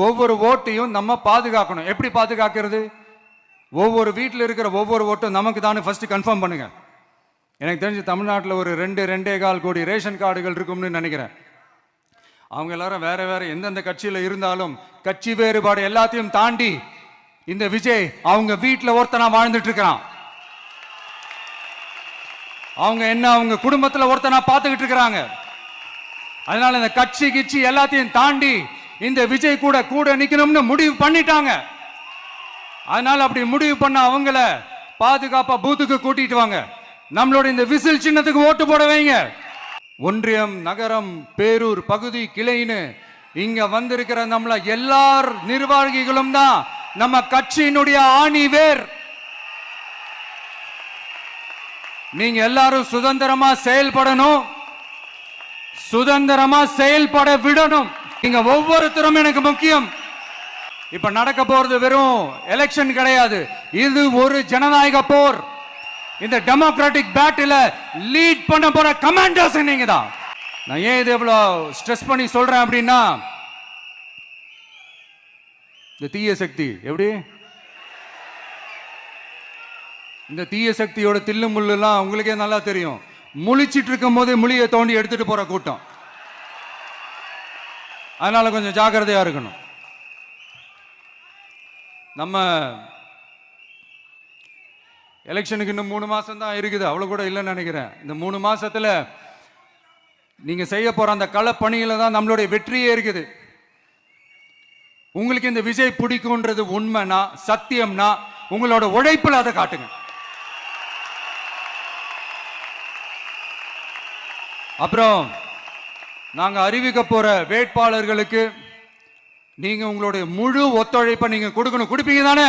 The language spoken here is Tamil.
ஒவ்வொரு ஓட்டையும் நம்ம பாதுகாக்கணும். எப்படி பாதுகாக்கிறது? ஒவ்வொரு வீட்டில் இருக்கிற ஒவ்வொரு ஓட்டும் நமக்கு தானே ஃபர்ஸ்ட் கன்ஃபார்ம் பண்ணுங்க. எனக்கு தெரிஞ்சு தமிழ்நாட்டில் ஒரு 2-2.25 கோடி ரேஷன் கார்டுகள் இருக்கும்னு நினைக்கிறேன். அவங்க எல்லாரும் வேற வேற எந்தெந்த கட்சியில் இருந்தாலும் கட்சி வேறுபாடு எல்லாத்தையும் தாண்டி இந்த விஜய் அவங்க வீட்டில் ஒருத்தனா வாழ்ந்துட்டு இருக்கிறான். அவங்க என்ன அவங்க குடும்பத்தில் ஒருத்தனா பார்த்துக்கிட்டு இருக்கிறாங்க. அதனால இந்த கட்சி கிச்சி எல்லாத்தையும் தாண்டி இந்த விஜய் கூட கூட நிக்கணும்னு முடிவு பண்ணிட்டாங்க. அதனால அப்படி முடிவு பண்ண அவங்கள பாதுகாப்பா பூத்துக்கு கூட்டிட்டு வாங்க. நம்மளோட இந்த விசில் சின்னத்துக்கு ஓட்டு போட வைங்க. ஒன்றியம், நகரம், பேரூர், பகுதி, கிளைன்னு இங்க வந்திருக்கிற நம்மள எல்லார் நிர்வாகிகளும் தான் நம்ம கட்சியினுடைய ஆணி வேர். நீங்க எல்லாரும் சுதந்திரமா செயல்படணும், சுதந்திரமா செயல்பட விடணும். நீங்க ஒவ்வொருத்தரும் எனக்கு முக்கியம். இப்ப நடக்க போறது வெறும் எலெக்ஷன் கிடையாது, இது ஒரு ஜனநாயக போர். இந்த டெமோக்ராட்டிக் பேட்டில லீட் பண்ண போற கமாண்டர்ஸ் நீங்க தான். நான் ஏன் இது எவ்வளவு ஸ்ட்ரெஸ் பண்ணி சொல்றேன் அப்படின்னா, இந்த தீய சக்தி எப்படி இந்த தீய சக்தியோட தில்லு முள்ளுலாம் உங்களுக்கே நல்லா தெரியும். முழிச்சிட்டு இருக்கும் போதே முழியை தோண்டி எடுத்துட்டு போற கூட்டம். அதனால கொஞ்சம் ஜாக்கிரதையா இருக்கணும். நம்ம எலெக்ஷனுக்கு இன்னும் 3 மாசம் தான் இருக்குது, அவ்வளவு கூட இல்லைன்னு நினைக்கிறேன். இந்த 3 மாசத்துல நீங்க செய்ய போற அந்த களப்பணியில தான் நம்மளுடைய வெற்றியே இருக்குது. உங்களுக்கு இந்த விஜய் பிடிக்கும்ன்றது உண்மைனா, சத்தியம்னா, உங்களோட உழைப்புல அதை காட்டுங்க. அப்புறம் நாங்க அறிவிக்க போற வேட்பாளர்களுக்கு நீங்க உங்களுடைய முழு ஒத்துழைப்பை நீங்க கொடுக்கணும். கொடுப்பீங்க தானே?